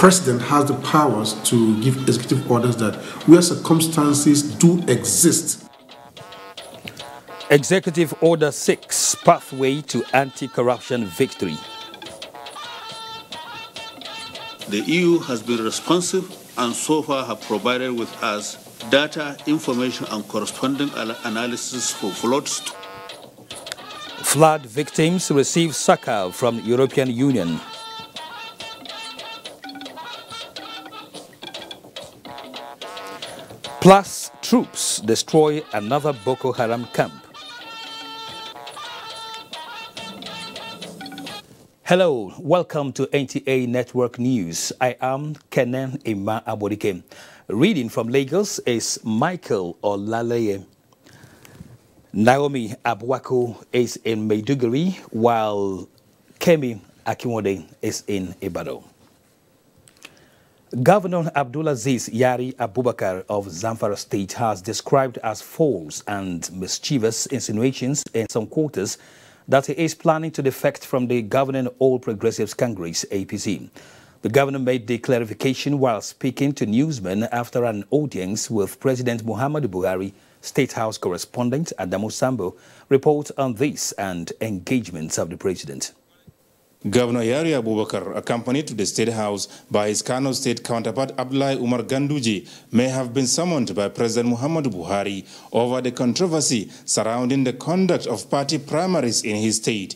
president has the powers to give executive orders that where circumstances do exist. Executive Order 6, Pathway to Anti-Corruption Victory. The EU has been responsive and so far have provided with us data, information and corresponding analysis for floods. Flood victims receive succor from European Union. Plus, troops destroy another Boko Haram camp. Hello, welcome to NTA Network News. I am Kenan Ima Abodike. Reading from Lagos is Michael Olaleye. Naomi Abuako is in Maiduguri, while Kemi Akinwode is in Ibadan. Governor Abdulaziz Yari Abubakar of Zamfara State has described as false and mischievous insinuations in some quarters that he is planning to defect from the governing All Progressives Congress, APC. The governor made the clarification while speaking to newsmen after an audience with President Muhammadu Buhari. State House correspondent Adamu Sambo report on this and engagements of the president. Governor Yari Abubakar, accompanied to the State House by his Kano State counterpart Abdullahi Umar Ganduji, may have been summoned by President Muhammadu Buhari over the controversy surrounding the conduct of party primaries in his state.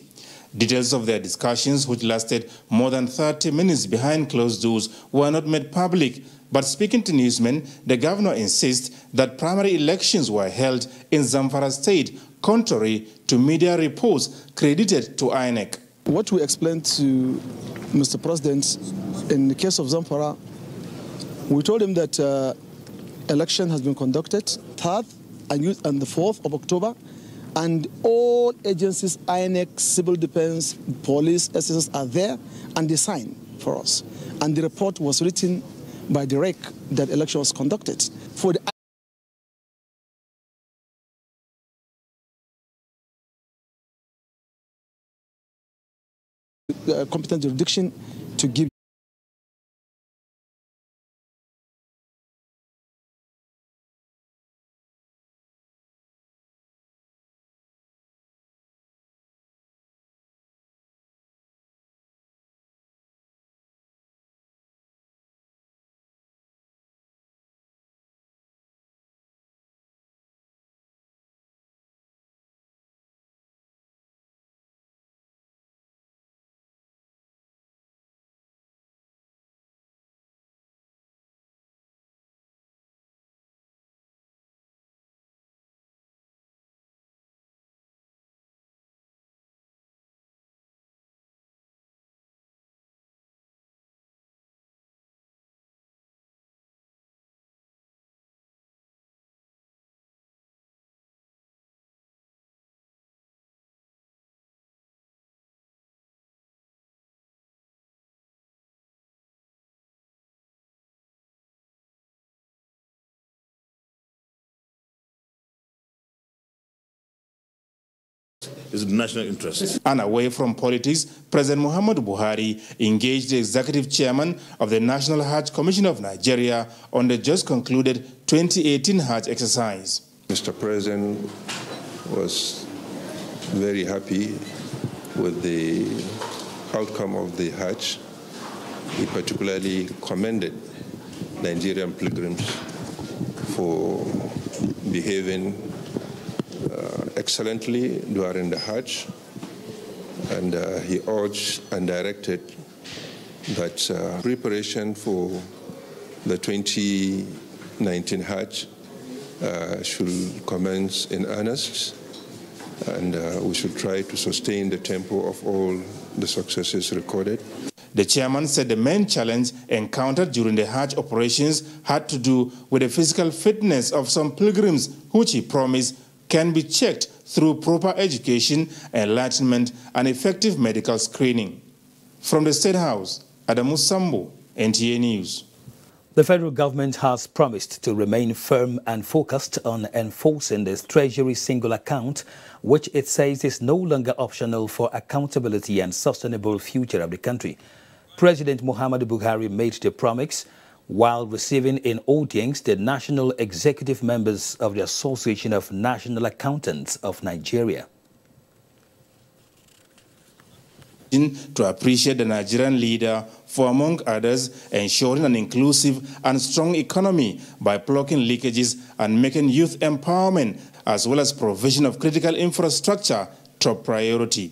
Details of their discussions, which lasted more than 30 minutes behind closed doors, were not made public. But speaking to newsmen, the governor insists that primary elections were held in Zamfara State, contrary to media reports credited to INEC. What we explained to Mr. President in the case of Zamfara, we told him that election has been conducted 3rd and the 4th of October, and all agencies, INEC, civil defense, police, SSS are there, and they signed for us. And the report was written by the REC that election was conducted. For the competent jurisdiction to give is national interest. And away from politics, President Muhammadu Buhari engaged the executive chairman of the National Hajj Commission of Nigeria on the just concluded 2018 Hajj exercise. Mr. President was very happy with the outcome of the Hajj. He particularly commended Nigerian pilgrims for behaving excellently during the Hajj, and he urged and directed that preparation for the 2019 Hajj should commence in earnest, and we should try to sustain the tempo of all the successes recorded. The chairman said the main challenge encountered during the Hajj operations had to do with the physical fitness of some pilgrims, which he promised can be checked through proper education, enlightenment, and effective medical screening. From the State House, Adamu Sambo, NTA News. The federal government has promised to remain firm and focused on enforcing the Treasury single account, which it says is no longer optional for accountability and sustainable future of the country. President Muhammadu Buhari made the promise while receiving in audience the national executive members of the Association of National Accountants of Nigeria. To appreciate the Nigerian leader for, among others, ensuring an inclusive and strong economy by blocking leakages and making youth empowerment, as well as provision of critical infrastructure, top priority.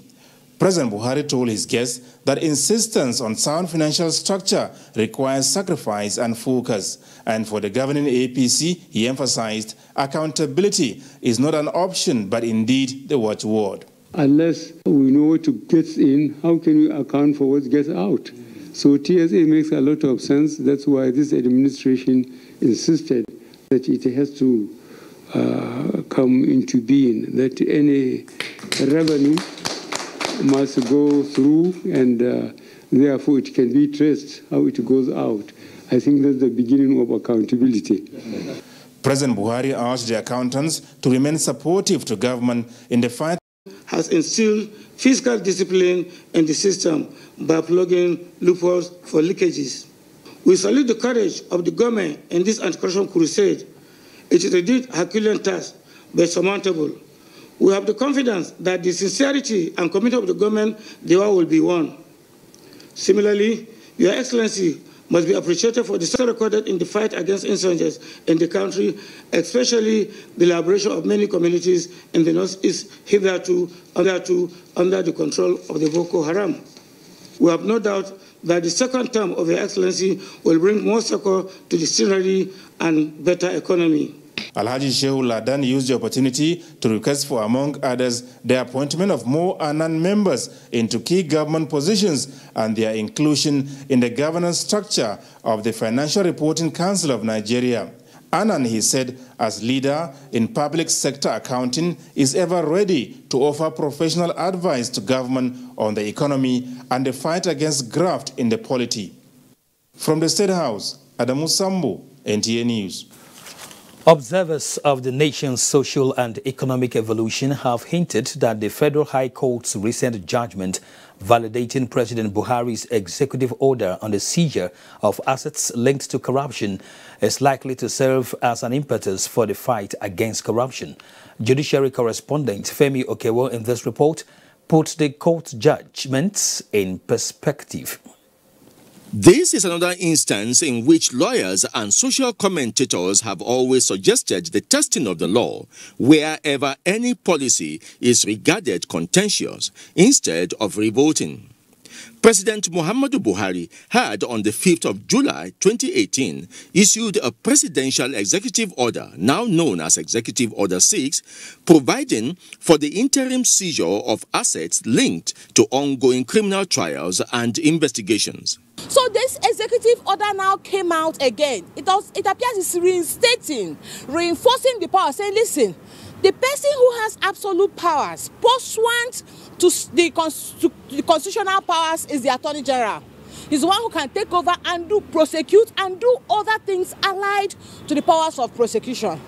President Buhari told his guests that insistence on sound financial structure requires sacrifice and focus. And for the governing APC, he emphasized accountability is not an option, but indeed the watchword. Unless we know what gets in, how can we account for what gets out? So TSA makes a lot of sense. That's why this administration insisted that it has to come into being, that any revenue must go through, and therefore it can be traced how it goes out. I think that's the beginning of accountability. President Buhari urged the accountants to remain supportive to government in the fight. Has instilled fiscal discipline in the system by plugging loopholes for leakages. We salute the courage of the government in this anti-corruption crusade. It is indeed a Herculean task, but surmountable. We have the confidence that the sincerity and commitment of the government, the war will be won. Similarly, Your Excellency must be appreciated for the success recorded in the fight against insurgents in the country, especially the liberation of many communities in the northeast hitherto under the control of the Boko Haram. We have no doubt that the second term of Your Excellency will bring more succor to the scenery and better economy. Alhaji Shehu Ladan used the opportunity to request for, among others, the appointment of more Anan members into key government positions and their inclusion in the governance structure of the Financial Reporting Council of Nigeria. Anan, he said, as leader in public sector accounting, is ever ready to offer professional advice to government on the economy and the fight against graft in the polity. From the State House, Adamu Sambu, NTA News. Observers of the nation's social and economic evolution have hinted that the Federal High Court's recent judgment validating President Buhari's executive order on the seizure of assets linked to corruption is likely to serve as an impetus for the fight against corruption. Judiciary correspondent Femi Okewo in this report put the court judgments in perspective. This is another instance in which lawyers and social commentators have always suggested the testing of the law wherever any policy is regarded contentious instead of revolting. President Muhammadu Buhari had on the 5th of July 2018 issued a presidential executive order, now known as Executive Order 6, providing for the interim seizure of assets linked to ongoing criminal trials and investigations. So this executive order now came out again. It appears it's reinstating, reinforcing the power, saying, listen, the person who has absolute powers, pursuant to the constitutional powers, is the Attorney General. He's the one who can take over and prosecute and do other things allied to the powers of prosecution.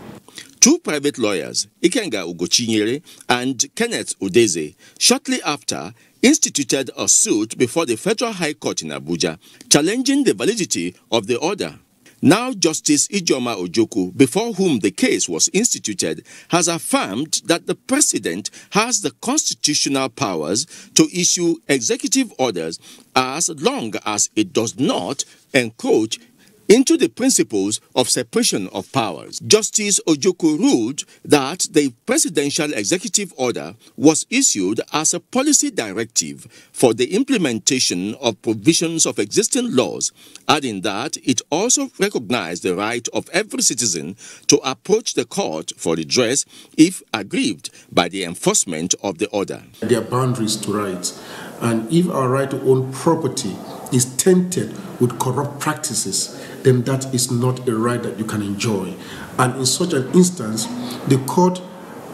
Two private lawyers, Ikenga Ugochinyere and Kenneth Udeze, shortly after instituted a suit before the Federal High Court in Abuja, challenging the validity of the order. Now Justice Ijoma Ojoku, before whom the case was instituted, has affirmed that the President has the constitutional powers to issue executive orders as long as it does not encroach into the principles of separation of powers. Justice Ojoku ruled that the presidential executive order was issued as a policy directive for the implementation of provisions of existing laws, adding that it also recognized the right of every citizen to approach the court for redress if aggrieved by the enforcement of the order. There are boundaries to rights, and if our right to own property is tainted with corrupt practices, then that is not a right that you can enjoy. And in such an instance, the court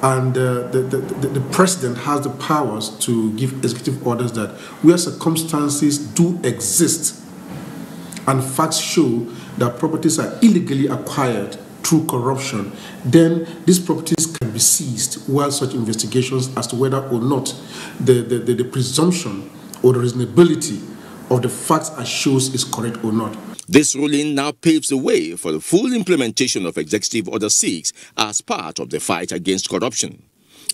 and the president has the powers to give executive orders that where circumstances do exist and facts show that properties are illegally acquired through corruption, then these properties can be seized while such investigations as to whether or not the presumption or the reasonability of the facts and shows is correct or not. This ruling now paves the way for the full implementation of Executive Order 6 as part of the fight against corruption.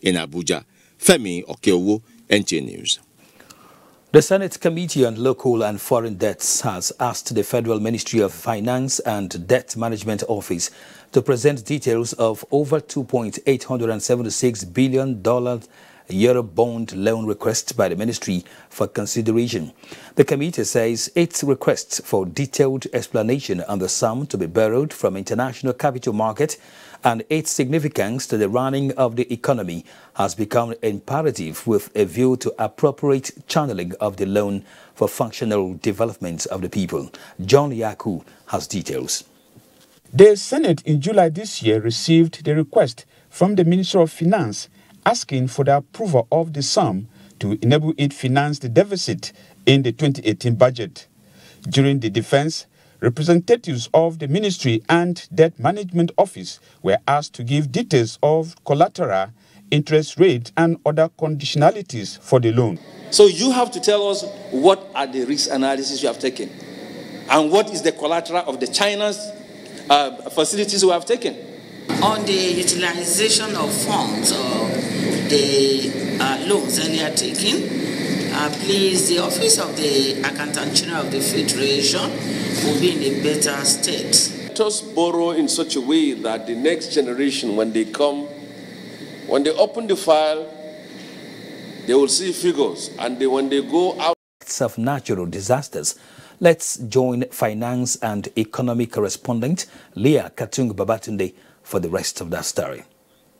In Abuja, Femi Okeowo, NTA News. The Senate Committee on Local and Foreign Debts has asked the Federal Ministry of Finance and Debt Management Office to present details of over $2.876 billion Eurobond loan request by the ministry for consideration. The committee says its request for detailed explanation on the sum to be borrowed from international capital market and its significance to the running of the economy has become imperative with a view to appropriate channeling of the loan for functional development of the people. John Yaku has details. The Senate in July this year received the request from the Minister of Finance asking for the approval of the sum to enable it finance the deficit in the 2018 budget. During the defense, representatives of the Ministry and Debt Management Office were asked to give details of collateral, interest rate, and other conditionalities for the loan. So you have to tell us what are the risk analysis you have taken and what is the collateral of the China's facilities we have taken. On the utilization of funds or the loans earlier taken, please, the Office of the Accountant General of the Federation will be in a better state. Let us borrow in such a way that the next generation, when they come, when they open the file, they will see figures, and when they go out of natural disasters. Let's join finance and economy correspondent Leah Katung Babatunde for the rest of that story.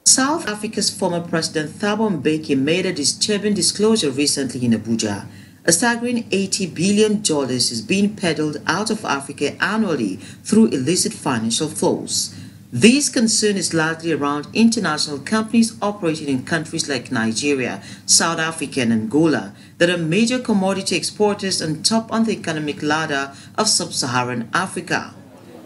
South Africa's former President Thabo Mbeki made a disturbing disclosure recently in Abuja. A staggering $80 billion is being peddled out of Africa annually through illicit financial flows. This concern is largely around international companies operating in countries like Nigeria, South Africa, and Angola that are major commodity exporters and top on the economic ladder of sub-Saharan Africa.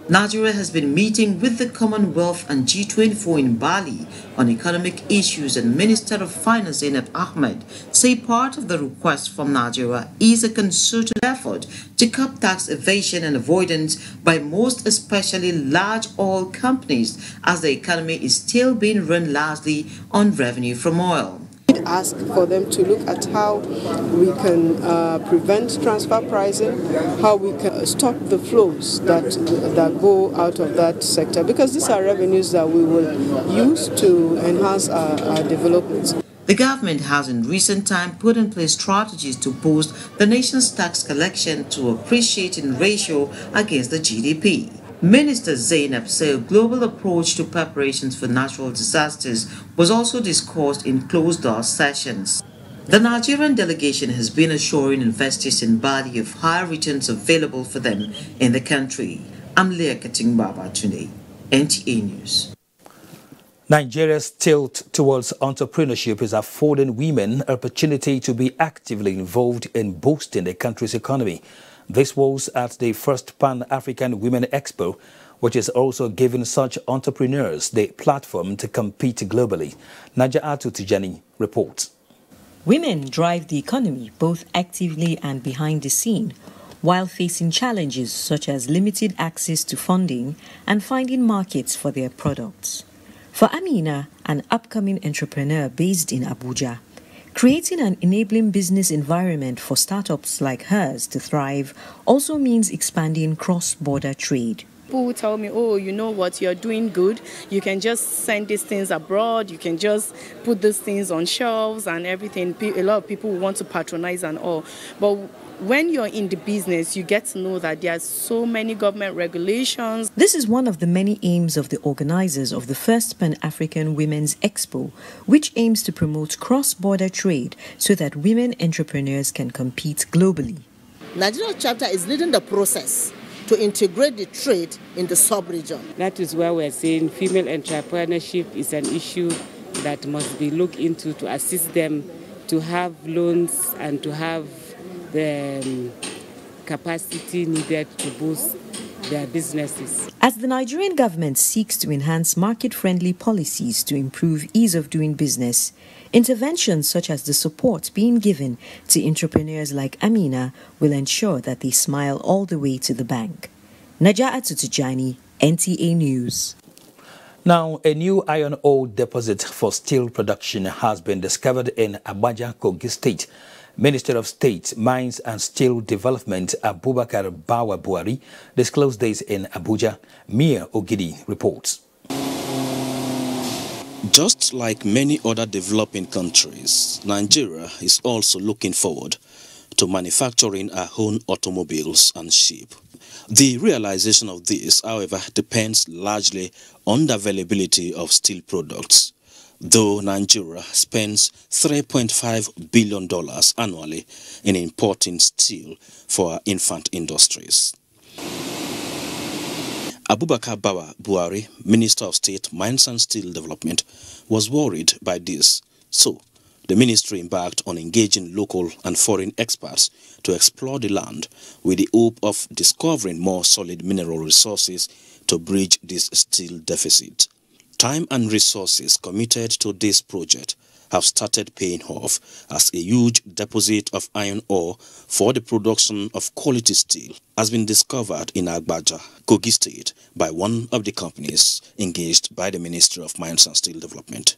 Nigeria has been meeting with the Commonwealth and G24 in Bali on economic issues, and Minister of Finance Zainab Ahmed say part of the request from Nigeria is a concerted effort to curb tax evasion and avoidance by most, especially large oil companies, as the economy is still being run largely on revenue from oil. Ask for them to look at how we can prevent transfer pricing, how we can stop the flows that go out of that sector, because these are revenues that we will use to enhance our development. The government has in recent time put in place strategies to boost the nation's tax collection to appreciating ratio against the GDP. Minister Zainab said a global approach to preparations for natural disasters was also discussed in closed-door sessions. The Nigerian delegation has been assuring investors in Bali of higher returns available for them in the country. I'm Leah Katingbaba today, NTA News. Nigeria's tilt towards entrepreneurship is affording women opportunity to be actively involved in boosting the country's economy. This was at the first Pan-African Women Expo, which is also giving such entrepreneurs the platform to compete globally. Naja'atu Tijani reports. Women drive the economy both actively and behind the scene, while facing challenges such as limited access to funding and finding markets for their products. For Amina, an upcoming entrepreneur based in Abuja, creating an enabling business environment for startups like hers to thrive also means expanding cross-border trade. People will tell me, oh, you know what, you're doing good. You can just send these things abroad. You can just put these things on shelves and everything. A lot of people want to patronize and all. But when you're in the business, you get to know that there are so many government regulations. This is one of the many aims of the organizers of the first Pan-African Women's Expo, which aims to promote cross-border trade so that women entrepreneurs can compete globally. Nigeria chapter is leading the process to integrate the trade in the sub-region. That is why we're saying female entrepreneurship is an issue that must be looked into to assist them to have loans and to have the capacity needed to boost their businesses. As the Nigerian government seeks to enhance market-friendly policies to improve ease of doing business, interventions such as the support being given to entrepreneurs like Amina will ensure that they smile all the way to the bank. Najaa Tutujani, NTA News. Now, a new iron ore deposit for steel production has been discovered in Abuja, Kogi State. Minister of State, Mines and Steel Development Abubakar Bawa Buhari disclosed this in Abuja. Mia Ogidi reports. Just like many other developing countries, Nigeria is also looking forward to manufacturing our own automobiles and ships. The realization of this, however, depends largely on the availability of steel products, though Nigeria spends $3.5 billion annually in importing steel for our infant industries. Abubakar Bawa Buhari, Minister of State, Mines and Steel Development, was worried by this, so the ministry embarked on engaging local and foreign experts to explore the land with the hope of discovering more solid mineral resources to bridge this steel deficit. Time and resources committed to this project have started paying off as a huge deposit of iron ore for the production of quality steel has been discovered in Abuja, Kogi State, by one of the companies engaged by the Ministry of Mines and Steel Development.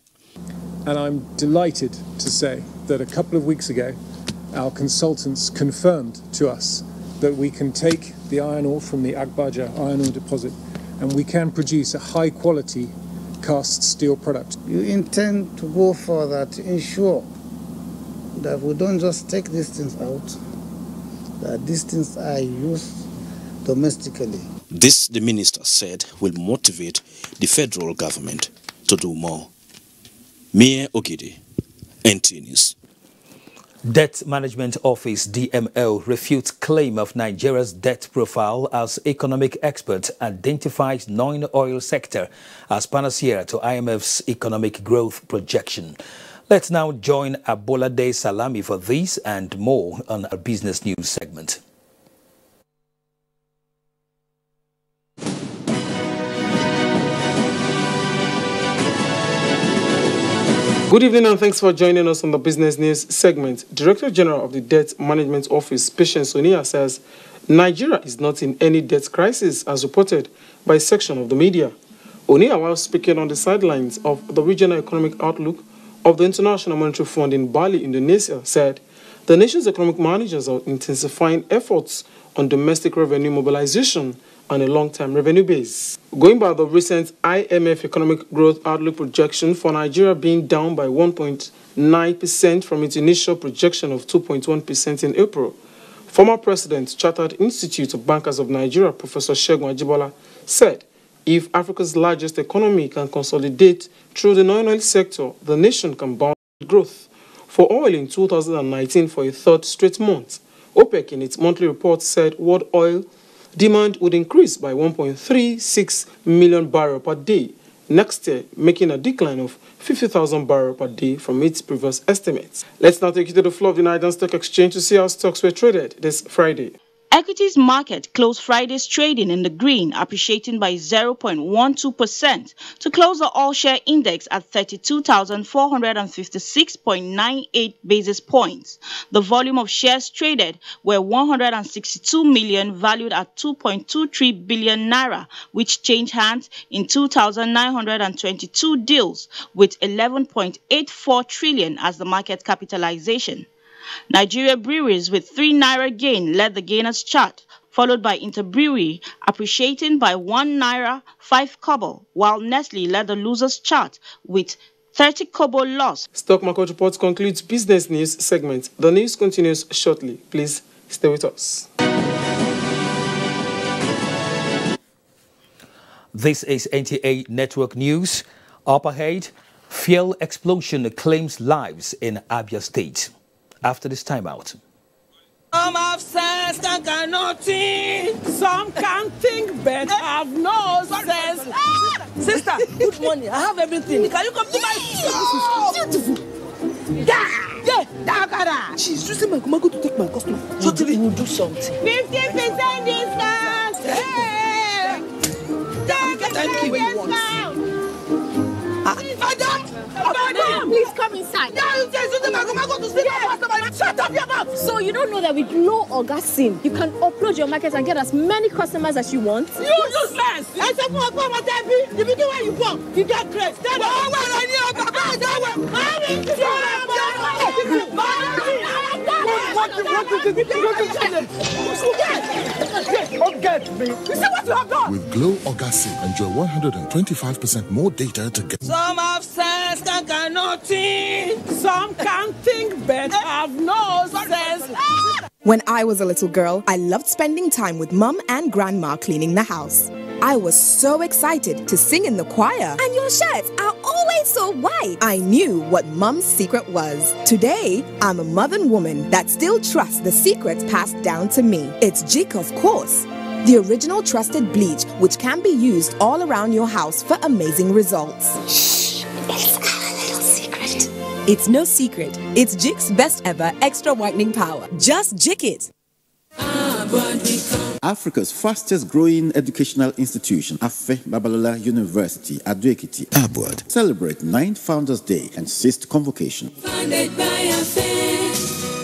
And I'm delighted to say that a couple of weeks ago, our consultants confirmed to us that we can take the iron ore from the Abuja iron ore deposit and we can produce a high-quality cast steel product. You intend to go further to ensure that we don't just take these things out, that these things are used domestically. This, the minister said, will motivate the federal government to do more. Mia Ogidi, NTA News. Debt Management Office DMO refutes claim of Nigeria's debt profile as economic expert identifies non-oil sector as panacea to IMF's economic growth projection. Let's now join Abolade Salami for this and more on our business news segment. Good evening and thanks for joining us on the Business News segment. Director General of the Debt Management Office, Patience Onia, says Nigeria is not in any debt crisis as reported by a section of the media. Onia, while speaking on the sidelines of the regional economic outlook of the International Monetary Fund in Bali, Indonesia, said the nation's economic managers are intensifying efforts on domestic revenue mobilization on a long-term revenue base. Going by the recent IMF economic growth outlook projection for Nigeria being down by 1.9% from its initial projection of 2.1% in April, former President, Chartered Institute of Bankers of Nigeria, Professor Segun Ajibola, said if Africa's largest economy can consolidate through the non-oil sector, the nation can bounce growth. For oil in 2019 for a third straight month, OPEC in its monthly report said world oil demand would increase by 1.36 million barrels per day next year, making a decline of 50,000 barrels per day from its previous estimates. Let's now take you to the floor of the Nigerian Stock Exchange to see how stocks were traded this Friday. Equities market closed Friday's trading in the green, appreciating by 0.12% to close the all-share index at 32,456.98 basis points. The volume of shares traded were 162 million, valued at 2.23 billion naira, which changed hands in 2,922 deals with 11.84 trillion as the market capitalization. Nigeria breweries with 3 naira gain led the gainers chart, followed by Interbrewery appreciating by 1 naira 5 kobo, while Nestle led the losers chart with 30 kobo loss. Stock Market Reports concludes Business News segment. The news continues shortly. Please stay with us. This is NTA Network News. Up ahead, fuel explosion claims lives in Abia State. After this timeout. Some have sense and cannot think. Some can think but have no sense. Sister, good morning. I have everything. Can you come to my house? Beautiful. Yeah. She's using my Kumago to take my customer. We'll do something. 50% discount. Hey. anything where you want. Madam, please come inside. Shut up your mouth. So you don't know that with low orgasm, you can upload your market and get as many customers as you want? You useless. I said, you begin where you go. You get crazy. With Glow Orgasm, enjoy 125% more data to get. Some have sense and cannot think. Some can think but have no sense. When I was a little girl, I loved spending time with Mum and Grandma cleaning the house. I was so excited to sing in the choir. And your shirts are always so white. I knew what Mum's secret was. Today, I'm a modern woman that still trusts the secrets passed down to me. It's Jik, of course. The original trusted bleach, which can be used all around your house for amazing results. Shh, it's our little secret. It's no secret. It's Jik's best ever extra whitening power. Just Jik it. Africa's fastest growing educational institution, Afe Babalola University, Ado-Ekiti, Abuja, celebrate 9th Founders Day and 6th convocation. Funded by Afe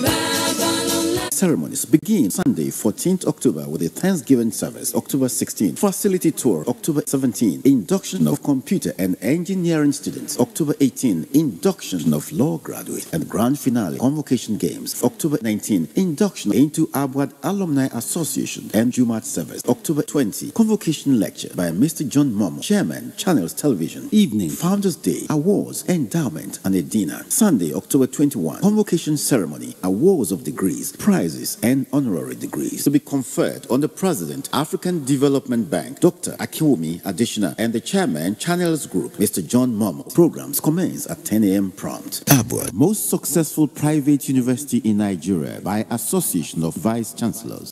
Babalola. Ceremonies begin Sunday, 14th October with a Thanksgiving service, October 16th, facility tour, October 17th, induction of computer and engineering students, October 18th, induction of law graduates, and grand finale convocation games, October 19th, induction into Abuja Alumni Association and Jumat service, October 20th, convocation lecture by Mr. John Momo, Chairman, Channels Television, evening, Founders Day, awards, endowment, and a dinner. Sunday, October 21, convocation ceremony, awards of degrees, prizes, and honorary degrees to be conferred on the President, African Development Bank, Dr. Akiwumi Additional, and the Chairman, Channels Group, Mr. John Momo. Programs commence at 10 a.m. prompt. Abuja, most successful private university in Nigeria by Association of Vice Chancellors.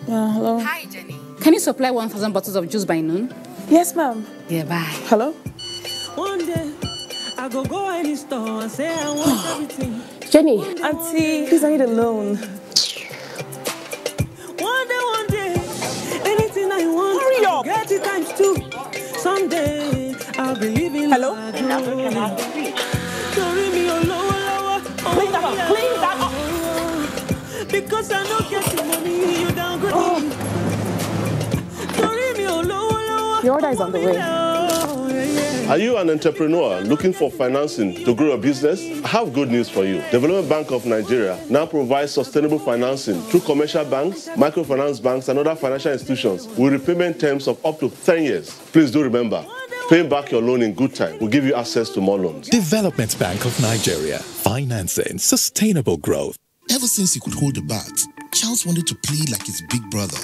Hello. Hi, Jenny. Can you supply 1,000 bottles of juice by noon? Yes, ma'am. Yeah, bye. Hello? One day, I go any store and say I want everything. Jenny, auntie, please, I need a loan. One day, anything I want, hurry up. Get it times 2. Someday, I'll be living. Hello? Clean that up, clean that up. Because I don't get the money, you down good. Your order is on the way. Are you an entrepreneur looking for financing to grow a business? I have good news for you. Development Bank of Nigeria now provides sustainable financing through commercial banks, microfinance banks, and other financial institutions with repayment terms of up to 10 years. Please do remember, paying back your loan in good time will give you access to more loans. Development Bank of Nigeria, financing sustainable growth. Ever since he could hold the bat, Charles wanted to play like his big brother.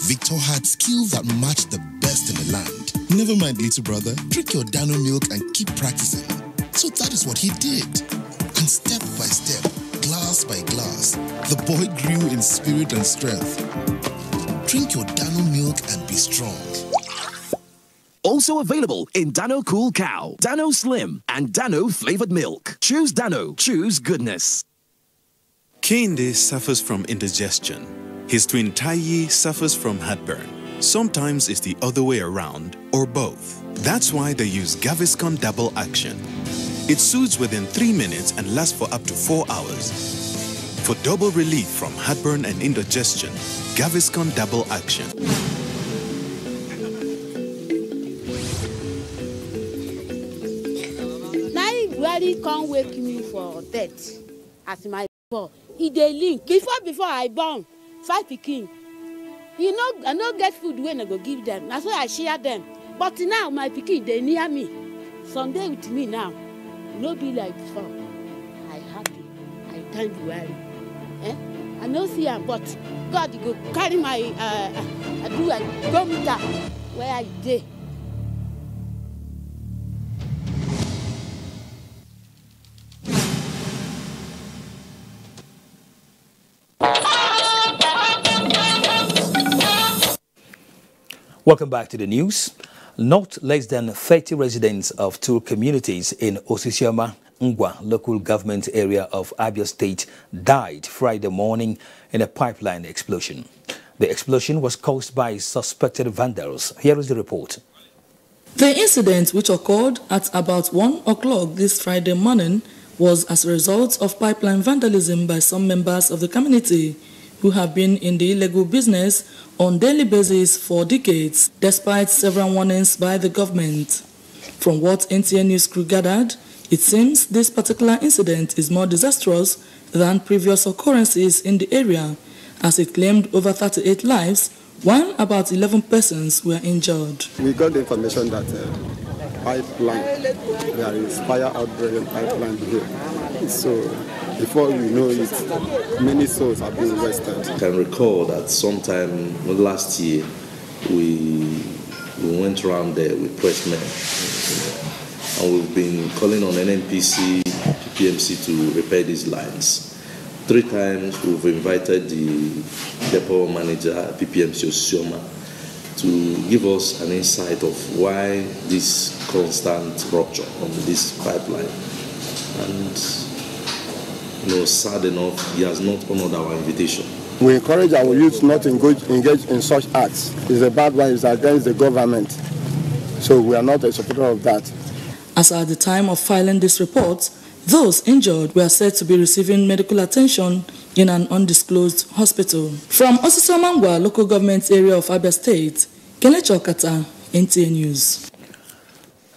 Victor had skills that matched the best in the land. Never mind, little brother, drink your Dano milk and keep practicing. So that is what he did. And step by step, glass by glass, the boy grew in spirit and strength. Drink your Dano milk and be strong. Also available in Dano Cool Cow, Dano Slim, and Dano Flavored Milk. Choose Dano, choose goodness. Kehinde suffers from indigestion. His twin Taiyi suffers from heartburn. Sometimes it's the other way around, or both. That's why they use Gaviscon Double Action. It soothes within 3 minutes and lasts for up to 4 hours. For double relief from heartburn and indigestion, Gaviscon Double Action. Nobody can't wake me for death as my before. He dey link before I born 5 pikin. You know, I no get food when I go give them. That's why I share them. But now my pikin they near me. Sunday with me now. No be like before. I happy. I thank you well. I no see him, but God go carry my I do a go meet her where I dey. Welcome back to the news. Not less than 30 residents of 2 communities in Osisiama, Ngwa local government area of Abia State died Friday morning in a pipeline explosion. The explosion was caused by suspected vandals. Here is the report. The incident, which occurred at about 1 o'clock this Friday morning, was as a result of pipeline vandalism by some members of the community who have been in the illegal business on daily basis for decades, despite several warnings by the government. From what NTA News crew gathered, it seems this particular incident is more disastrous than previous occurrences in the area, as it claimed over 38 lives, while about 11 persons were injured. We got the information that pipeline, there is fire outbreak in pipeline here. So before we know it, many souls have been wasted. I can recall that sometime last year we went around there with pressmen, and we've been calling on NNPC, PPMC to repair these lines. 3 times we've invited the depot manager, PPMC Osioma, to give us an insight of why this constant rupture on this pipeline. And sad enough, he has not honored our invitation. We encourage our youth not to engage in such acts. It's a bad one, it's against the government. So we are not a supporter of that. As at the time of filing this report, those injured were said to be receiving medical attention in an undisclosed hospital. From Osisomangwa, local government area of Abia State, Kelechi Okata, NTA News.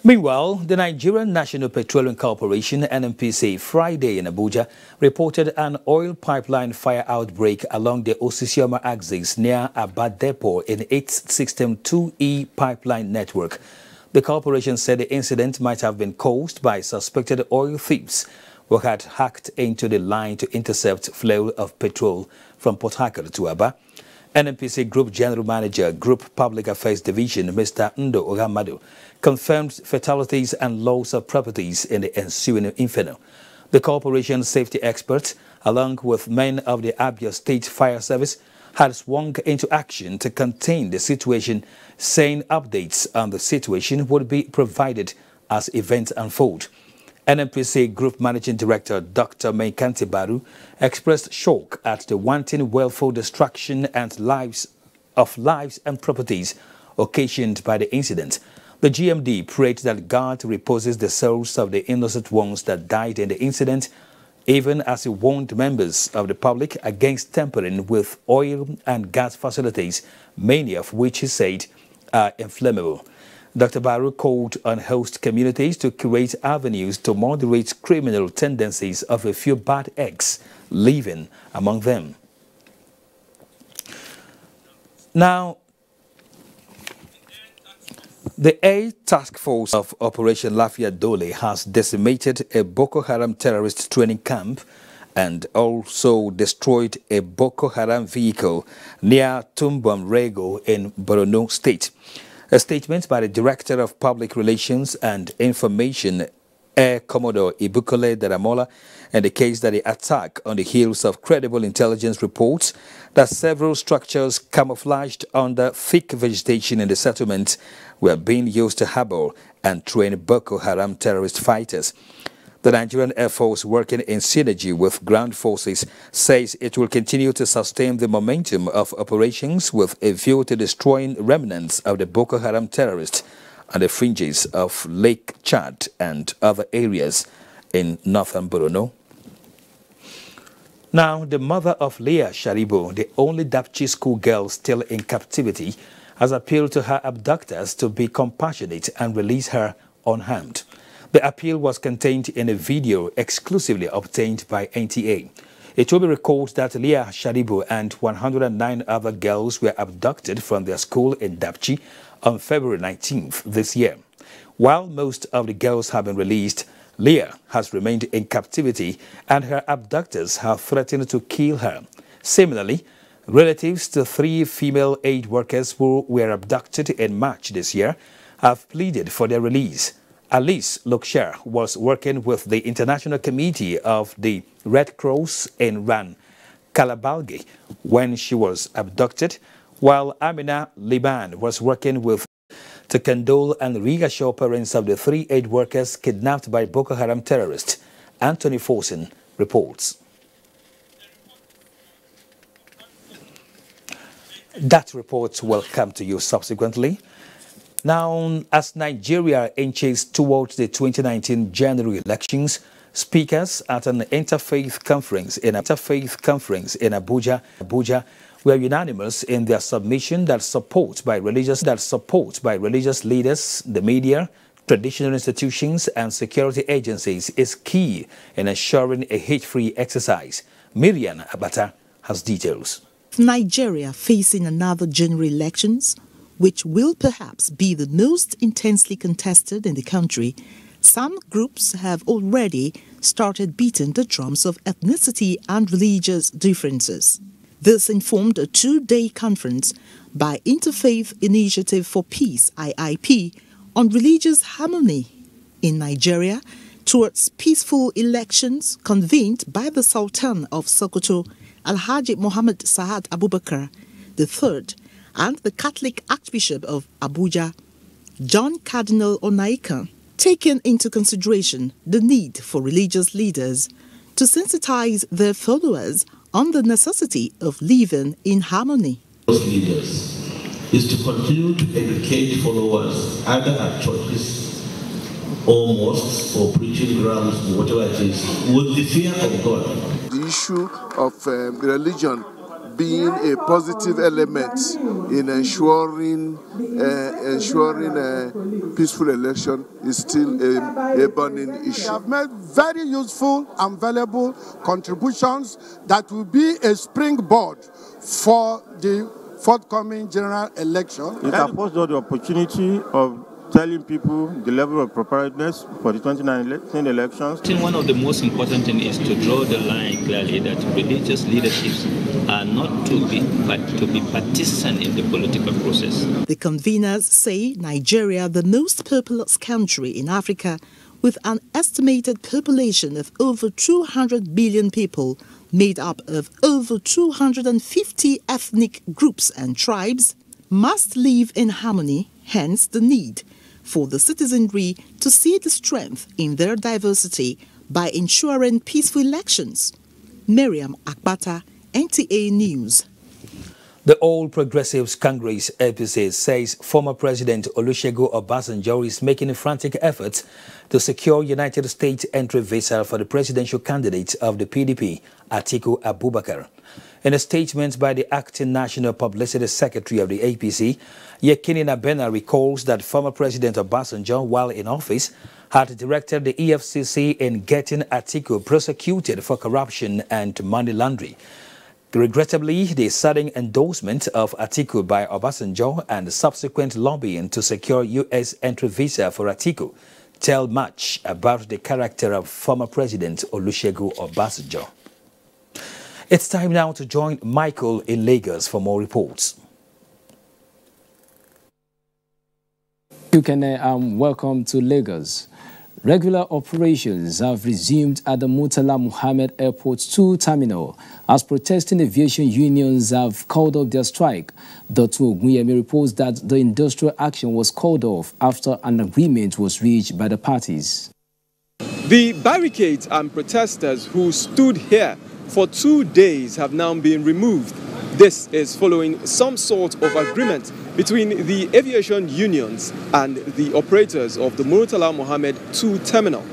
Meanwhile, the Nigerian National Petroleum Corporation, NNPC, Friday in Abuja, reported an oil pipeline fire outbreak along the Osisioma axis near Abad Depot in its System 2E pipeline network. The corporation said the incident might have been caused by suspected oil thieves who had hacked into the line to intercept flow of petrol from Port Harcourt to Aba. NNPC Group General Manager, Group Public Affairs Division, Mr. Ndo Ogamadu, confirmed fatalities and loss of properties in the ensuing inferno. The corporation's safety experts, along with men of the Abia State Fire Service, had swung into action to contain the situation, saying updates on the situation would be provided as events unfold. NNPC Group Managing Director Dr. Meikanti Baru expressed shock at the wanton willful destruction and lives and properties occasioned by the incident. The GMD prayed that God reposes the souls of the innocent ones that died in the incident, even as he warned members of the public against tampering with oil and gas facilities, many of which he said are inflammable. Dr. Baru called on host communities to create avenues to moderate criminal tendencies of a few bad eggs living among them. Now, the Air Task Force of Operation Lafia Dole has decimated a Boko Haram terrorist training camp and also destroyed a Boko Haram vehicle near Tumbam Rego in Borno State. A statement by the Director of Public Relations and Information, Air Commodore Ibukole Daramola, indicates that the attack on the heels of credible intelligence reports that several structures camouflaged under thick vegetation in the settlement were being used to harbor and train Boko Haram terrorist fighters. The Nigerian Air Force, working in synergy with ground forces, says it will continue to sustain the momentum of operations with a view to destroying remnants of the Boko Haram terrorists on the fringes of Lake Chad and other areas in northern Borno. Now, the mother of Leah Sharibu, the only Dapchi school girl still in captivity, has appealed to her abductors to be compassionate and release her unharmed. The appeal was contained in a video exclusively obtained by NTA. It will be recalled that Leah Sharibu and 109 other girls were abducted from their school in Dapchi on February 19th this year. While most of the girls have been released, Leah has remained in captivity and her abductors have threatened to kill her. Similarly, relatives to 3 female aid workers who were abducted in March this year have pleaded for their release. Alice Lokshar was working with the International Committee of the Red Cross in Ran Kalabalgi when she was abducted, while Amina Liban was working with to condole and reassure parents of the 3 aid workers kidnapped by Boko Haram terrorists. Anthony Forsen reports. That report will come to you subsequently. Now, as Nigeria inches towards the 2019 general elections, speakers at an interfaith conference in Abuja were unanimous in their submission that support by religious leaders, the media, traditional institutions and security agencies is key in ensuring a hate-free exercise. Miriam Abata has details. Nigeria facing another general elections, which will perhaps be the most intensely contested in the country, some groups have already started beating the drums of ethnicity and religious differences. This informed a two-day conference by Interfaith Initiative for Peace, IIP, on religious harmony in Nigeria towards peaceful elections convened by the Sultan of Sokoto, Alhaji Muhammad Sa'ad Abubakar III, and the Catholic Archbishop of Abuja, John Cardinal Onaikan, taking into consideration the need for religious leaders to sensitize their followers on the necessity of living in harmony. Leaders is to continue to educate followers either at churches or mosques or preaching grounds, whatever it is, with the fear of God. The issue of religion being a positive element in ensuring peaceful election is still a burning issue. We have made very useful and valuable contributions that will be a springboard for the forthcoming general election. It affords the opportunity of telling people the level of preparedness for the 2019 elections. I think one of the most important things is to draw the line clearly that religious leaderships are not to be participant in the political process. The conveners say Nigeria, the most populous country in Africa, with an estimated population of over 200 billion people, made up of over 250 ethnic groups and tribes, must live in harmony, hence the need for the citizenry to see the strength in their diversity by ensuring peaceful elections. Miriam Akbata, NTA News. The All Progressives Congress APC says former President Olusegun Obasanjo is making frantic efforts to secure United States entry visa for the presidential candidate of the PDP, Atiku Abubakar. In a statement by the acting National Publicity Secretary of the APC, Yekini Nabena recalls that former President Obasanjo, while in office, had directed the EFCC in getting Atiku prosecuted for corruption and money laundering. Regrettably, the sudden endorsement of Atiku by Obasanjo and the subsequent lobbying to secure U.S. entry visa for Atiku tell much about the character of former President Olusegun Obasanjo. It's time now to join Michael in Lagos for more reports. You can welcome to Lagos. Regular operations have resumed at the Murtala Muhammed Airport 2 terminal as protesting aviation unions have called off their strike. Dr. Ogunyemi reports that the industrial action was called off after an agreement was reached by the parties. The barricades and protesters who stood here for 2 days have now been removed. This is following some sort of agreement between the aviation unions and the operators of the Murtala Muhammed 2 terminal.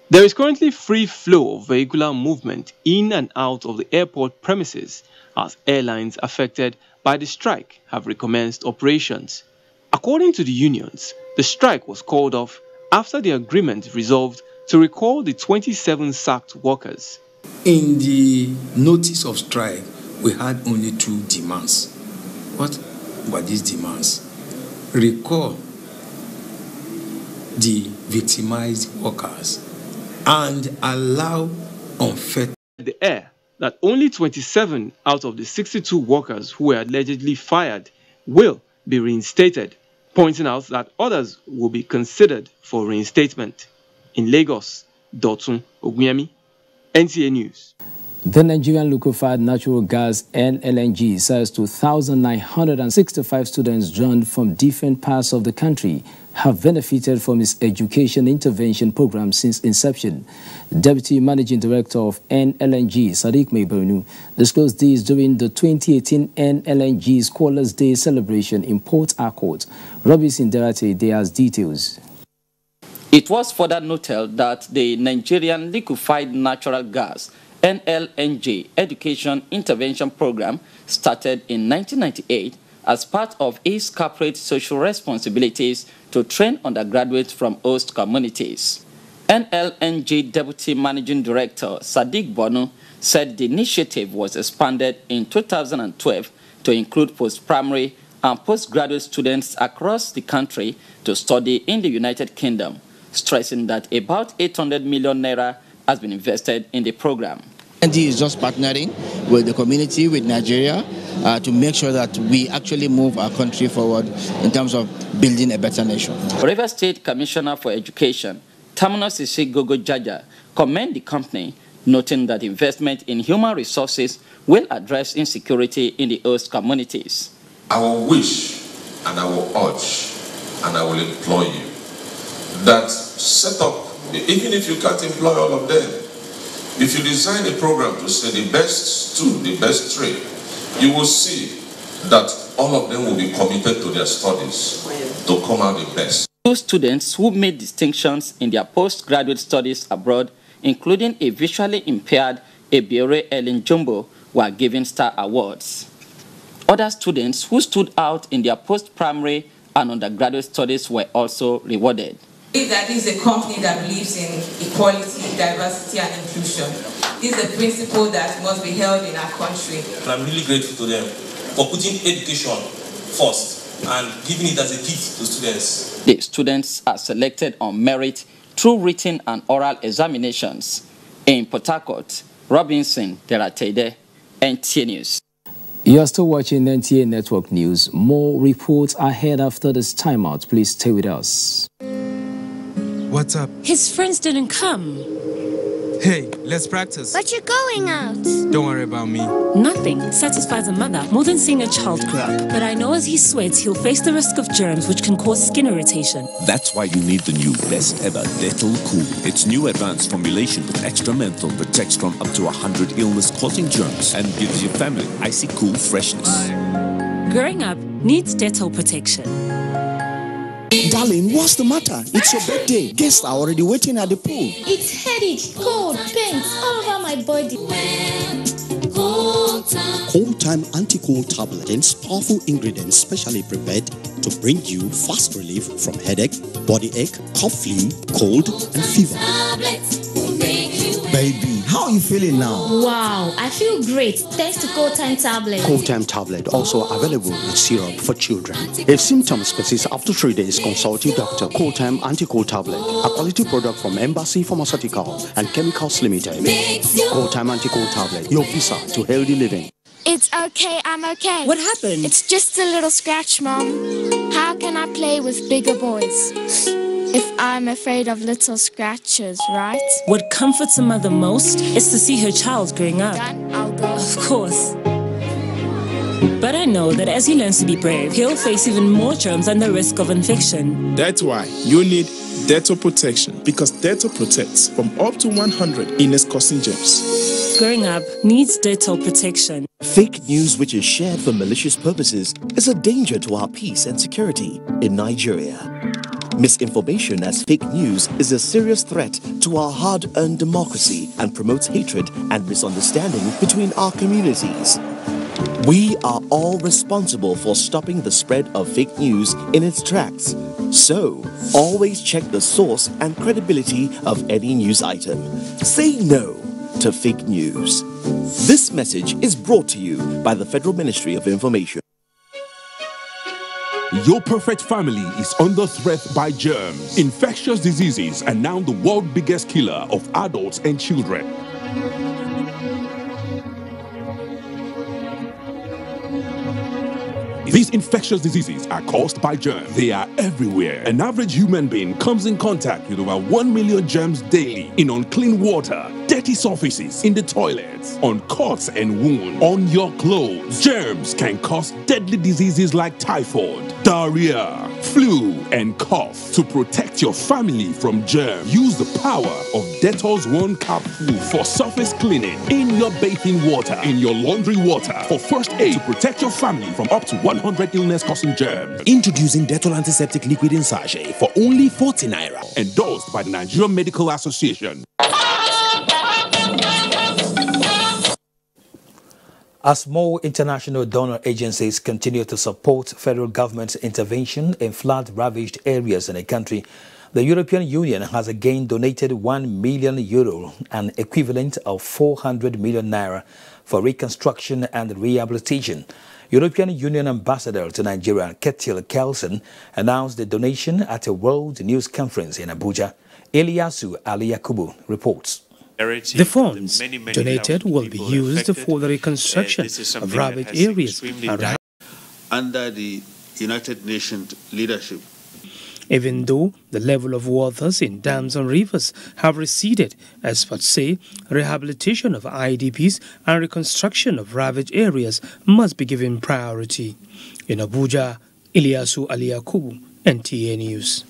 There is currently free flow of vehicular movement in and out of the airport premises as airlines affected by the strike have recommenced operations. According to the unions, the strike was called off after the agreement resolved to recall the 27 sacked workers. In the notice of strike, we had only 2 demands. What were these demands? Recall the victimized workers and allow unfair. The air that only 27 out of the 62 workers who were allegedly fired will be reinstated, pointing out that others will be considered for reinstatement. In Lagos, Dotun Ogunyemi, NTA News. The Nigerian liquefied natural gas NLNG serves to 1,965 students drawn from different parts of the country have benefited from its education intervention program since inception. Deputy Managing Director of NLNG, Sadiq Meibonu, disclosed this during the 2018 NLNG Scholars Day celebration in Port Harcourt. Robinson Derate has details. It was further noted that the Nigerian Liquefied Natural Gas NLNG Education Intervention Program started in 1998 as part of its corporate social responsibilities to train undergraduates from host communities. NLNG Deputy Managing Director Sadiq Bono said the initiative was expanded in 2012 to include post-primary and postgraduate students across the country to study in the United Kingdom, stressing that about 800 million naira has been invested in the program. NTA is just partnering with the community, with Nigeria, to make sure that we actually move our country forward in terms of building a better nation. Rivers State Commissioner for Education, Terminus Gogo Jaja, commend the company, noting that investment in human resources will address insecurity in the host communities. I will wish and I will urge and I will implore you that set up, even if you can't employ all of them, if you design a program to say the best two, the best three, you will see that all of them will be committed to their studies to come out the best. Two students who made distinctions in their postgraduate studies abroad, including a visually impaired Ebiore Ellen Jumbo, were given star awards. Other students who stood out in their post-primary and undergraduate studies were also rewarded. That is a company that believes in equality, diversity, and inclusion. This is a principle that must be held in our country. And I'm really grateful to them for putting education first and giving it as a gift to students. The students are selected on merit through written and oral examinations. In Port Harcourt, Robinson Deratede, NTA News. You are still watching NTA Network News. More reports ahead after this timeout. Please stay with us. What's up? His friends didn't come. Hey, let's practice. But you're going out. Don't worry about me. Nothing satisfies a mother more than seeing a child grow up. But I know as he sweats, he'll face the risk of germs which can cause skin irritation. That's why you need the new best ever Dettol Cool. Its new advanced formulation with extra menthol protects from up to 100 illness-causing germs and gives your family icy cool freshness. Growing up needs Dettol protection. Darling, what's the matter? It's your birthday. Guests are already waiting at the pool. It's headache, cold, pains all over my body. Cold Time Anti-Cold Tablet contains powerful ingredients specially prepared to bring you fast relief from headache, body ache, cough, flu, cold, and fever. Baby, how are you feeling now? Wow, I feel great thanks to Cold Time Tablet. Cold Time Tablet also available with syrup for children. If symptoms persist after 3 days, consult your doctor. Cold Time Anti-Cold Tablet, a quality product from Embassy Pharmaceutical and Chemicals Limited. Cold Time Anti-Cold Tablet, your visa to healthy living. It's okay, I'm okay. What happened? It's just a little scratch, Mom. How can I play with bigger boys if I'm afraid of little scratches, right? What comforts a mother most is to see her child growing up. Done, I'll go. Of course. But I know that as he learns to be brave, he'll face even more germs and the risk of infection. That's why you need Dettol protection, because Dettol protects from up to 100 illness-causing germs. Growing up needs Dettol protection. Fake news which is shared for malicious purposes is a danger to our peace and security in Nigeria. Misinformation as fake news is a serious threat to our hard-earned democracy and promotes hatred and misunderstanding between our communities. We are all responsible for stopping the spread of fake news in its tracks. So, always check the source and credibility of any news item. Say no to fake news. This message is brought to you by the Federal Ministry of Information. Your perfect family is under threat by germs. Infectious diseases are now the world's biggest killer of adults and children. These infectious diseases are caused by germs. They are everywhere. An average human being comes in contact with over 1 million germs daily in unclean water, dirty surfaces, in the toilets, on cuts and wounds, on your clothes. Germs can cause deadly diseases like typhoid, diarrhea, flu, and cough. To protect your family from germs, use the power of Dettol's One Capsule for surface cleaning in your bathing water, in your laundry water, for first aid to protect your family from up to 100 illness-causing germs. Introducing Dettol Antiseptic Liquid in Sachet for only 40 naira. Endorsed by the Nigerian Medical Association. As more international donor agencies continue to support federal government's intervention in flood-ravaged areas in the country, the European Union has again donated €1 million, an equivalent of 400 million naira, for reconstruction and rehabilitation. European Union Ambassador to Nigeria, Ketil Kelson, announced the donation at a World News Conference in Abuja. Ilyasu Ali Yakubu reports. The funds donated will be used for the reconstruction of ravaged areas under the United Nations leadership. Even though the level of waters in dams and rivers have receded, experts say rehabilitation of IDPs and reconstruction of ravaged areas must be given priority. In Abuja, Ilyasu Ali Yakubu, NTA News.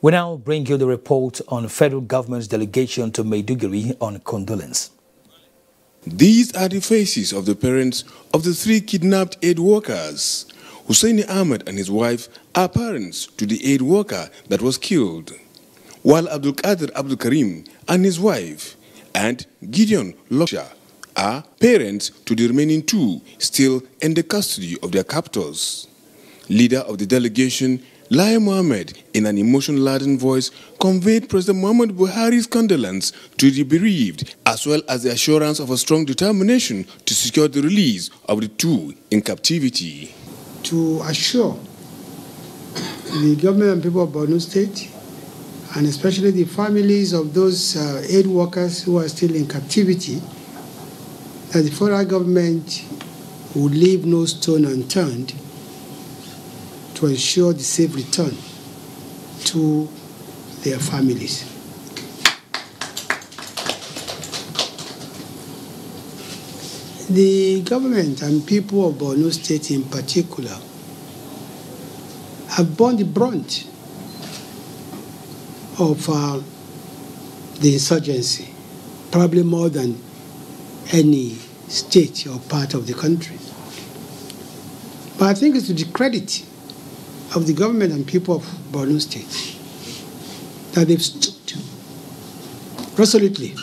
We now bring you the report on federal government's delegation to Maiduguri on condolence. These are the faces of the parents of the 3 kidnapped aid workers. Hussaini Ahmed and his wife are parents to the aid worker that was killed, while Abdul Qadir Abdul Karim and his wife and Gideon Loksha are parents to the remaining 2 still in the custody of their captors. Leader of the delegation, Lai Mohammed, in an emotion-laden voice, conveyed President Muhammad Buhari's condolence to the bereaved, as well as the assurance of a strong determination to secure the release of the 2 in captivity. To assure the government and people of Borno State, and especially the families of those aid workers who are still in captivity, that the federal government will leave no stone unturned to ensure the safe return to their families. The government and people of Borno State in particular have borne the brunt of the insurgency, probably more than any state or part of the country. But I think it's to the credit of the government and people of Borno State that they've stood resolutely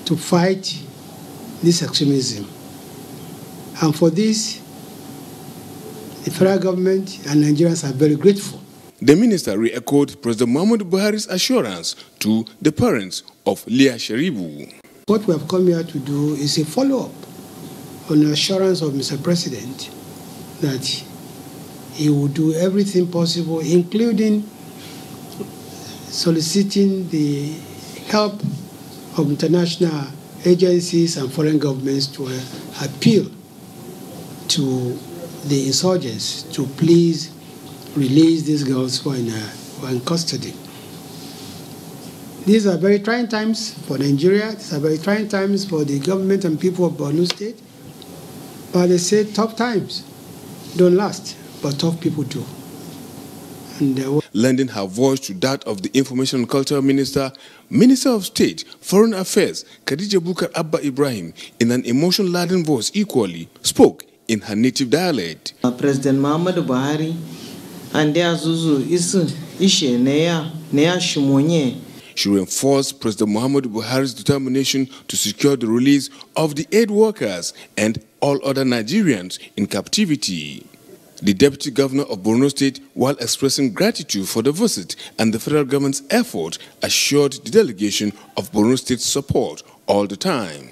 to fight this extremism. And for this, the federal government and Nigerians are very grateful. The minister re-echoed President Muhammad Buhari's assurance to the parents of Leah Sharibu. What we have come here to do is a follow-up on the assurance of Mr. President that he will do everything possible, including soliciting the help of international agencies and foreign governments to appeal to the insurgents to please release these girls who are in custody. These are very trying times for Nigeria. These are very trying times for the government and people of Borno State. But they say tough times don't last, but tough people do. Lending her voice to that of the Information and Culture Minister, Minister of State, Foreign Affairs, Khadija Bukar Abba Ibrahim, in an emotion-laden voice equally, spoke in her native dialect. President Muhammad Buhari and their Zuzu ishe neya shimonye. She reinforced President Muhammad Buhari's determination to secure the release of the aid workers and all other Nigerians in captivity. The Deputy Governor of Borno State, while expressing gratitude for the visit and the federal government's effort, assured the delegation of Borno State's support all the time.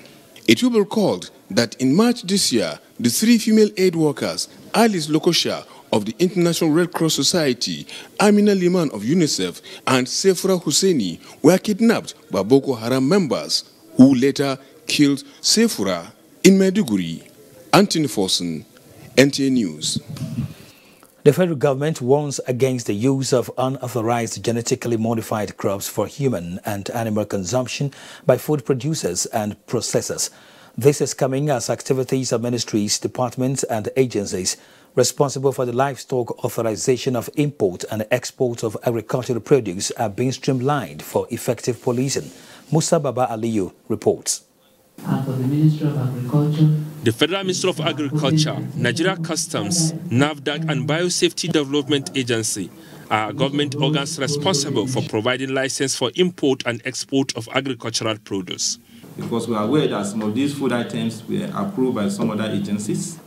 It will be recalled that in March this year, the 3 female aid workers, Alice Lokosha of the International Red Cross Society, Amina Liman of UNICEF, and Sefura Husseini were kidnapped by Boko Haram members, who later killed Sefura in Maiduguri. Anthony Forson, NTA News. The federal government warns against the use of unauthorized genetically modified crops for human and animal consumption by food producers and processors. This is coming as activities of ministries, departments and agencies responsible for the livestock authorization of import and export of agricultural produce are being streamlined for effective policing. Musa Baba Aliyu reports. And for the Ministry of Agriculture, the Federal Ministry of Agriculture, Nigeria Customs, NAFDAC and Biosafety Development Agency are government organs responsible for providing license for import and export of agricultural produce. Because we are aware that some of these food items were approved by some other agencies.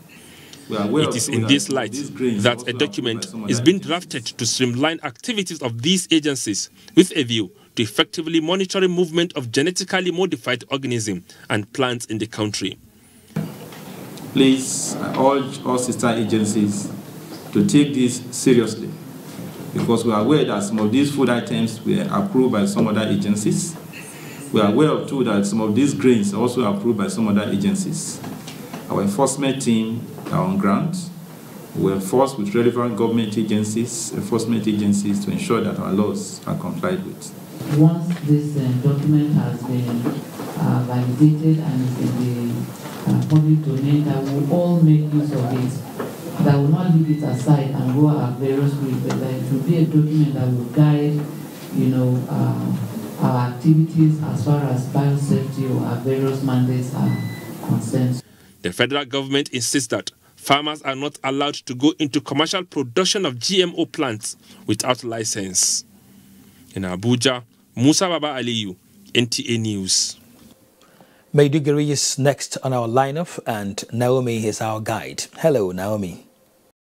It is in this light that a document is being drafted to streamline activities of these agencies with a view to effectively monitoring movement of genetically modified organisms and plants in the country. Please, I urge all sister agencies to take this seriously, because we are aware that some of these food items were approved by some other agencies. We are aware too that some of these grains are also approved by some other agencies. Our enforcement team are on ground. We enforce with relevant government agencies, enforcement agencies, to ensure that our laws are complied with. Once this document has been validated and is in the public domain, that we will all make use of it. That will not leave it aside and go our various ways, but that it will be a document that will guide, our activities as far as biosafety or our various mandates are concerned. The federal government insists that farmers are not allowed to go into commercial production of GMO plants without license. In Abuja, Musa Baba Aliyu, NTA News. Maiduguri is next on our lineup, and Naomi is our guide. Hello, Naomi.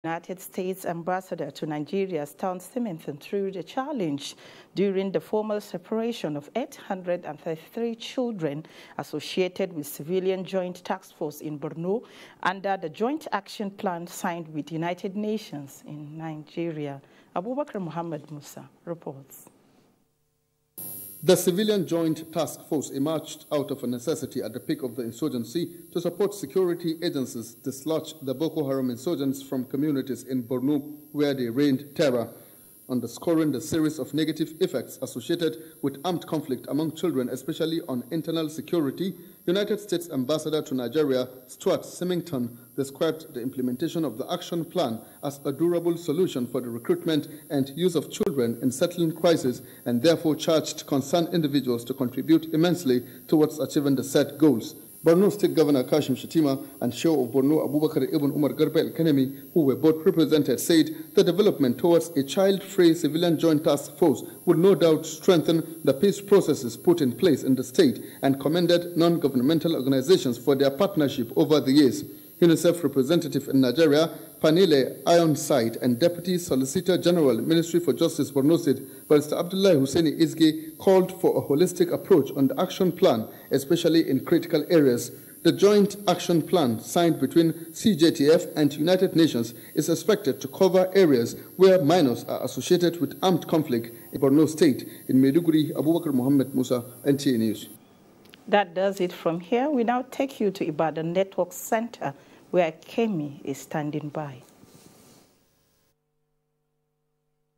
United States ambassador to Nigeria, Stan Simonson, through the challenge during the formal separation of 833 children associated with civilian joint task force in Borno under the joint action plan signed with United Nations in Nigeria. Abubakar Muhammad Musa reports. The Civilian Joint Task Force emerged out of a necessity at the peak of the insurgency to support security agencies dislodge the Boko Haram insurgents from communities in Borno where they reigned terror, underscoring the series of negative effects associated with armed conflict among children, especially on internal security. United States Ambassador to Nigeria, Stuart Symington, described the implementation of the action plan as a durable solution for the recruitment and use of children in settling crises, and therefore charged concerned individuals to contribute immensely towards achieving the set goals. Borno State Governor Kashim Shettima and Sheikh of Borno Abubakar Ibn Umar Garba El-Kanemi, who were both represented, said the development towards a child-free civilian joint task force would no doubt strengthen the peace processes put in place in the state, and commended non-governmental organizations for their partnership over the years. UNICEF representative in Nigeria, Panile Ironside, and Deputy Solicitor General, Ministry for Justice, Borno State, Barrister Abdullahi Hussaini Izge, called for a holistic approach on the action plan, especially in critical areas. The joint action plan signed between CJTF and United Nations is expected to cover areas where minors are associated with armed conflict in Borno State. In Maiduguri, Abubakar Muhammad Musa, NTA News. That does it from here. We now take you to Ibadan Network Center, where Kemi is standing by.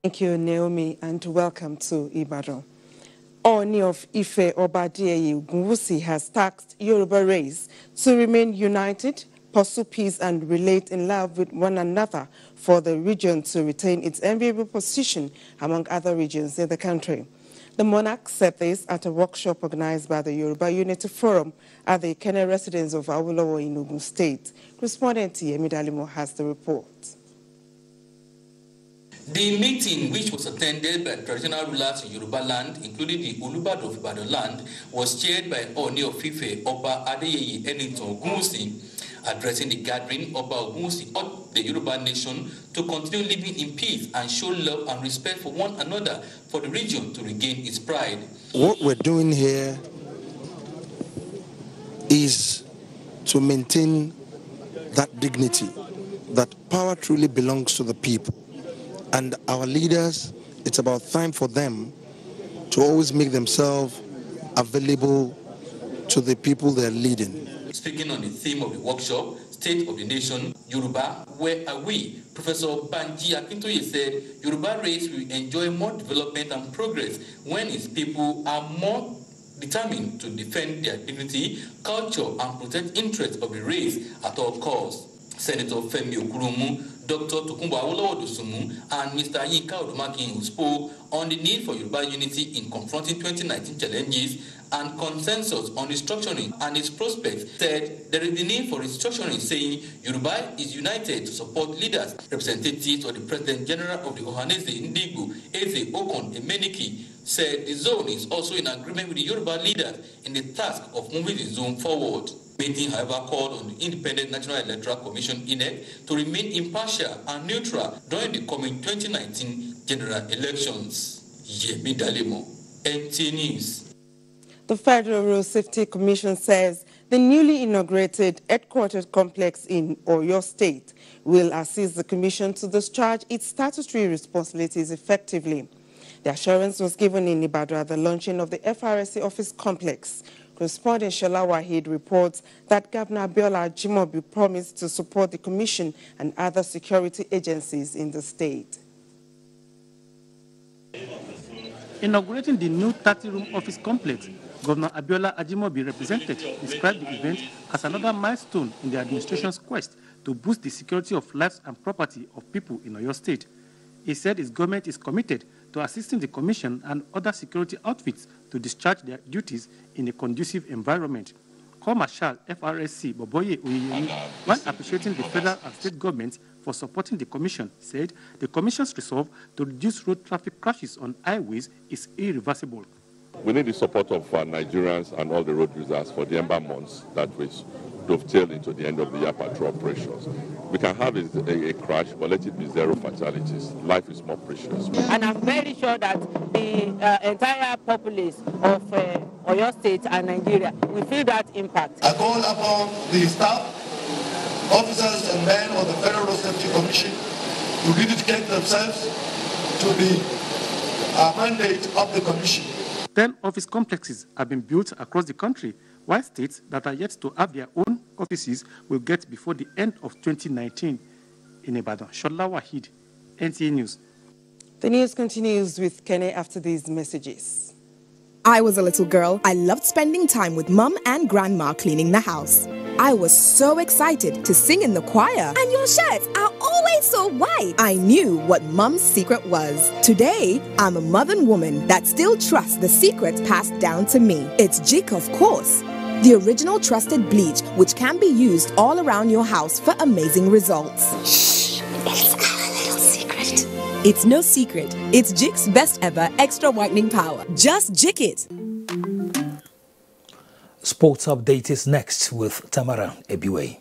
Thank you, Naomi, and welcome to Ibadan. Oni of Ife Obadiaye Ogunwusi has tasked Yoruba race to remain united, pursue peace, and relate in love with one another for the region to retain its enviable position among other regions in the country. The monarch said this at a workshop organized by the Yoruba Unity Forum at the Kenya residence of Awolowo in Ogun State. Correspondent Yemi Dalimo has the report. The meeting, which was attended by traditional rulers in Yoruba land, including the Olubado of Ibadan land, was chaired by Oni of Ife, Oba Adeyeye Enitan Ogunwusi. Addressing the gathering, Oba Ogunwusi urged the Yoruba nation to continue living in peace and show love and respect for one another for the region to regain its pride. What we're doing here is to maintain that dignity, that power truly belongs to the people. And our leaders, it's about time for them to always make themselves available to the people they're leading. Speaking on the theme of the workshop, State of the Nation, Yoruba, where are we? Professor Banji Akintoye said Yoruba race will enjoy more development and progress when its people are more determined to defend their dignity, culture, and protect interests of the race at all costs. Senator Femi Okurumu Dr. Tokunbo Awolowo Dosunmu and Mr. Yinka Odumakin, who spoke on the need for Yoruba unity in confronting 2019 challenges and consensus on restructuring and its prospects, said there is the need for restructuring, saying Yoruba is united to support leaders. Representatives of the President General of the Ohanese Ndigbo, Eze Okon Emeniki, said the zone is also in agreement with the Yoruba leaders in the task of moving the zone forward. Meeting, however, called on the Independent National Electoral Commission (INEC) to remain impartial and neutral during the coming 2019 general elections. Yemi Dalemo, NTA News. The Federal Road Safety Commission says the newly inaugurated headquarters complex in Oyo State will assist the Commission to discharge its statutory responsibilities effectively. The assurance was given in Ibadan at the launching of the FRSC office complex. Correspondent Shola Wahid reports that Governor Abiola Ajimobi promised to support the Commission and other security agencies in the state. Inaugurating the new 30-room office complex, Governor Abiola Ajimobi representative described the event as another milestone in the administration's quest to boost the security of lives and property of people in Oyo State. He said his government is committed to assisting the Commission and other security outfits to discharge their duties in a conducive environment. Co-Marshal FRSC Boboye Oyeyemi, while appreciating the federal and state governments for supporting the Commission, said the Commission's resolve to reduce road traffic crashes on highways is irreversible. We need the support of Nigerians and all the road users for the ember months that will dovetail into the end of the year patrol operations. We can have a crash, but let it be zero fatalities. Life is more precious. And I'm very sure that the entire populace of Oyo State and Nigeria will feel that impact. I call upon the staff, officers and men of the Federal Road Safety Commission to dedicate themselves to the mandate of the Commission. 10 office complexes have been built across the country, while states that are yet to have their own offices will get before the end of 2019. In Ibadan, Shola Wahid, NTA News. The news continues with Kene after these messages. I was a little girl. I loved spending time with Mum and Grandma cleaning the house. I was so excited to sing in the choir. And your shirts are always so white. I knew what Mum's secret was. Today, I'm a modern woman that still trusts the secrets passed down to me. It's Jik, of course. The original trusted bleach, which can be used all around your house for amazing results. Shh, it's our little secret. It's no secret. It's Jik's best ever extra whitening power. Just Jik it. Sports update is next with Tamara Ebiwe.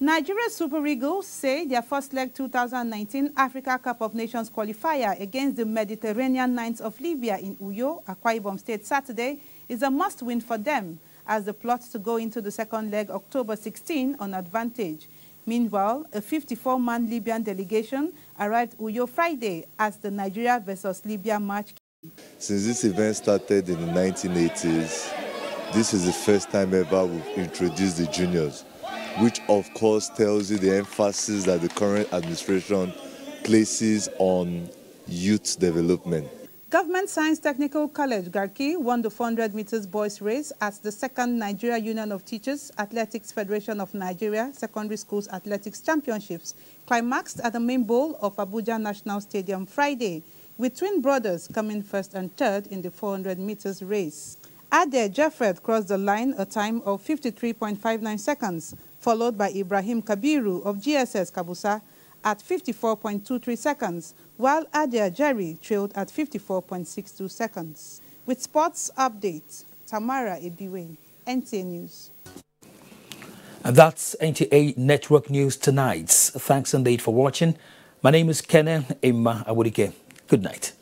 Nigeria Super Eagles say their first leg 2019 Africa Cup of Nations qualifier against the Mediterranean Knights of Libya in Uyo, Akwa Ibom State Saturday is a must-win for them as they plot to go into the second leg October 16 on advantage. Meanwhile, a 54-man Libyan delegation arrived Uyo Friday as the Nigeria versus Libya match. Since this event started in the 1980s, this is the first time ever we've introduced the juniors, which of course tells you the emphasis that the current administration places on youth development. Government Science Technical College, Garki, won the 400 meters boys race at the second Nigeria Union of Teachers Athletics Federation of Nigeria Secondary Schools Athletics Championships, climaxed at the main bowl of Abuja National Stadium Friday, with twin brothers coming first and third in the 400 meters race. Ade Jeffred crossed the line a time of 53.59 seconds, followed by Ibrahim Kabiru of GSS Kabusa at 54.23 seconds, while Ade Jerry trailed at 54.62 seconds. With sports update, Tamara Ebiwe, NTA News. And that's NTA Network News tonight. Thanks indeed for watching. My name is Kene Emma Awurike. Good night.